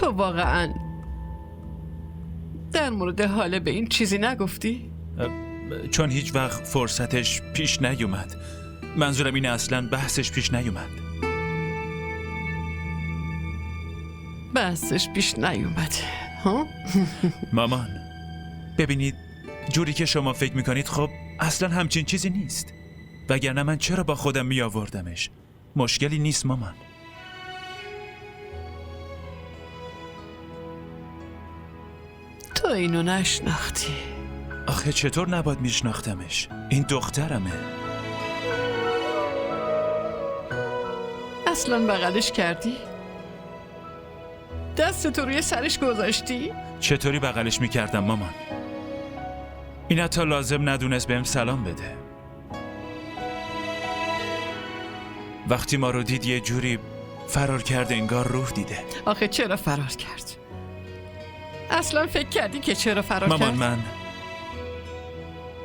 تو واقعا در مورد حاله به این چیزی نگفتی؟ چون هیچ وقت فرصتش پیش نیومد. منظورم اینه اصلا بحثش پیش نیومد. بحثش پیش نیومد ها؟ مامان ببینید، جوری که شما فکر میکنید خب اصلا همچین چیزی نیست. وگرنه من چرا با خودم می آوردمش؟ مشکلی نیست مامان. تو اینو نشناختی. آخه چطور نباید میشناختمش؟ این دخترمه. اصلا بغلش کردی؟ دستتو روی سرش گذاشتی؟ چطوری بغلش میکردم مامان؟ این حتی لازم ندونست بهم سلام بده. وقتی ما رو دید یه جوری فرار کرده، انگار روح دیده. آخه چرا فرار کرد؟ اصلا فکر کردی که چرا فرار کرد؟ مامان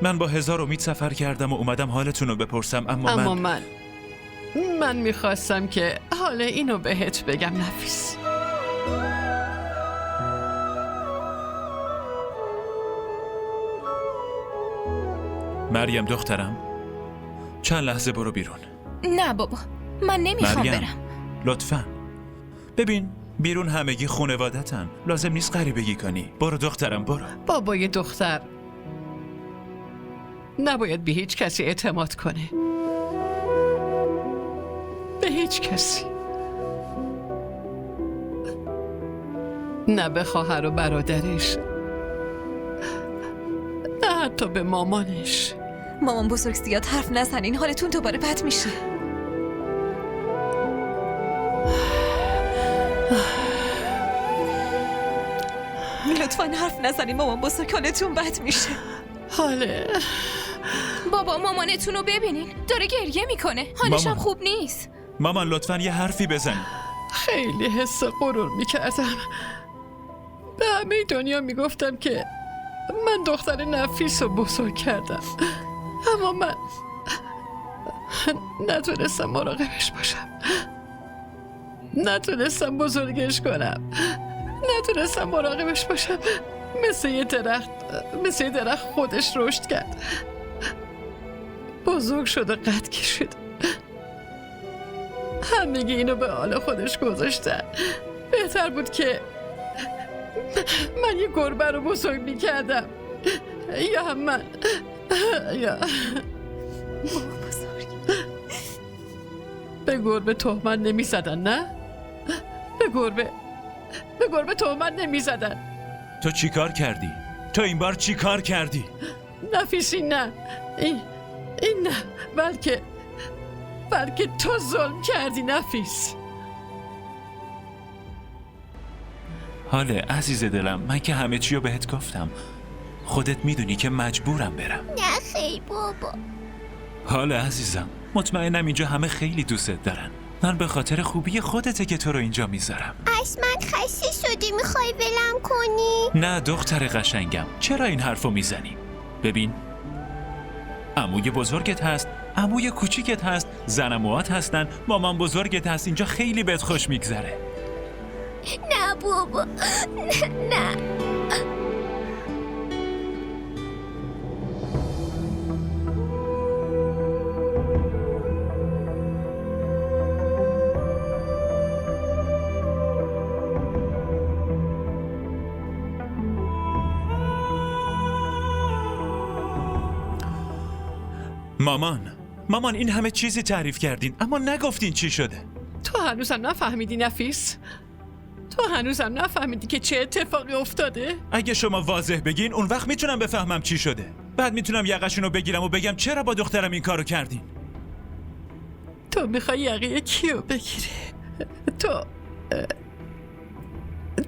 من با 1000 امید سفر کردم و اومدم حالتون رو بپرسم، اما من میخواستم که حالا اینو بهت بگم نفیس. مریم دخترم، چند لحظه برو بیرون. نه بابا، من نمیخوام مریم، برم. لطفاً. ببین بیرون همگی خانوادتن، لازم نیست غریبگی کنی. برو دخترم برو. بابای دختر نباید به هیچ کسی اعتماد کنه، به هیچ کسی، نه به خواهر و برادرش، نه حتی به مامانش. مامان بزرگ زیاد حرف نزنین، حالتون دوباره بد میشه. لطفاً حرف نزنین مامان بزرگ، حالتون بد میشه. حاله بابا مامانتون رو ببینین، داره گریه میکنه، حالش هم خوب نیست. مامان لطفاً یه حرفی بزن. خیلی حس غرور میکردم، به همه دنیا میگفتم که من دختر نفیس رو بزرگ کردم، اما من نتونستم مراقبش باشم، نتونستم بزرگش کنم، نتونستم مراقبش باشم. مثل یه درخت خودش رشد کرد، بزرگ شد و قد کشید. همگی اینو به حال خودش گذاشتن. بهتر بود که من یه گربه رو بزرگ میکردم، یا من یا به گربه تهمت نمیزدن. نه، به گربه تهمت نمیزدن. تو چی کار کردی؟ تو این بار چی کار کردی؟ نفیسی نه، این نه، بلکه تو ظلم کردی نفیس. حاله عزیز دلم، من که همه چی رو بهت گفتم. خودت میدونی که مجبورم برم. نه خیلی بابا. حاله عزیزم، مطمئنم اینجا همه خیلی دوستت دارن. من به خاطر خوبی خودته که تو رو اینجا میذارم. از من خسته شدی، میخوای ولم کنی؟ نه دختر قشنگم، چرا این حرفو میزنی؟ ببین، عموی بزرگت هست، عموی کوچیکت هست، زنموات هستن، مامان بزرگت هست. اینجا خیلی بهت خوش میگذره. نه بابا، نه. مامان این همه چیزی تعریف کردین اما نگفتین چی شده. تو هنوزم نفهمیدی نفیس؟ تو هنوزم نفهمیدی که چه اتفاقی افتاده؟ اگه شما واضح بگین اون وقت میتونم بفهمم چی شده. بعد میتونم یقشونو بگیرم و بگم چرا با دخترم این کارو کردین. تو میخوای یقه کیو بگیری؟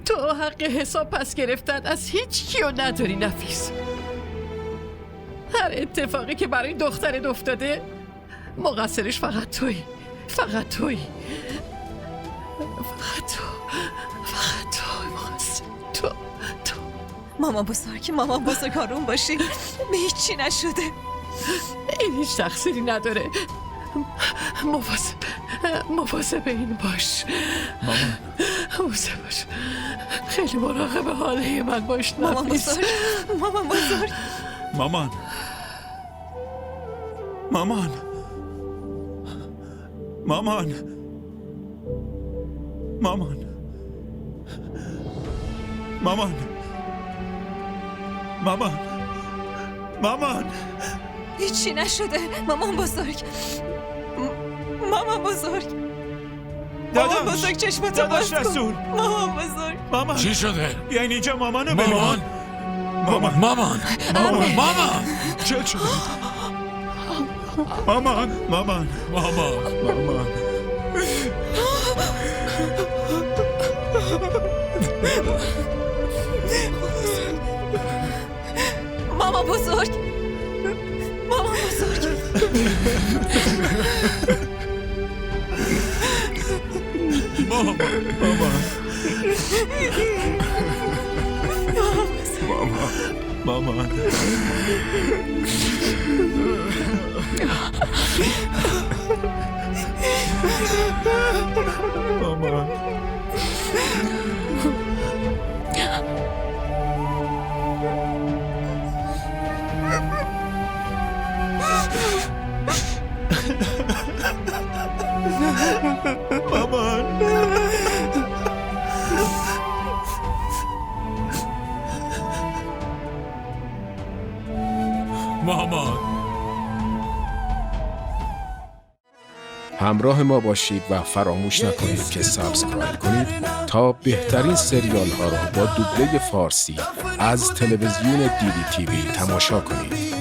تو حق حساب پس گرفتن از هیچ کیو نداری نفیس. هر اتفاقی که برای دخترت افتاده مقصرش فقط تویی. فقط تو مقصر. تو مامان بزرگ آروم باشی، به هیچی نشده. این هیچ تقصیری نداره. مواظب این باش. مامان مواظب باش. خیلی مراقب حاله من باش مامان نفیس. بزرگ، مامان بزرگ. مامان مامان مامان مامان مامان مامان مامان هیچی نشده مامان بزرگ. مامان بزرگ، مامان بزرگ چشمتو باز داداش رسول. کن. مامان بزرگ. مامان چی شده؟ یعنی اینجا مامانو ببین. مامان مامان مامان مامان چه شد؟ مامان مامان مامان مامان مامان بزرگ، مامان بزرگ. مامان مامان مامان مامان همراه ما باشید و فراموش نکنید که سابسکرایب کنید تا بهترین سریال ها را با دوبله فارسی از تلویزیون دیدی تیوی تماشا کنید.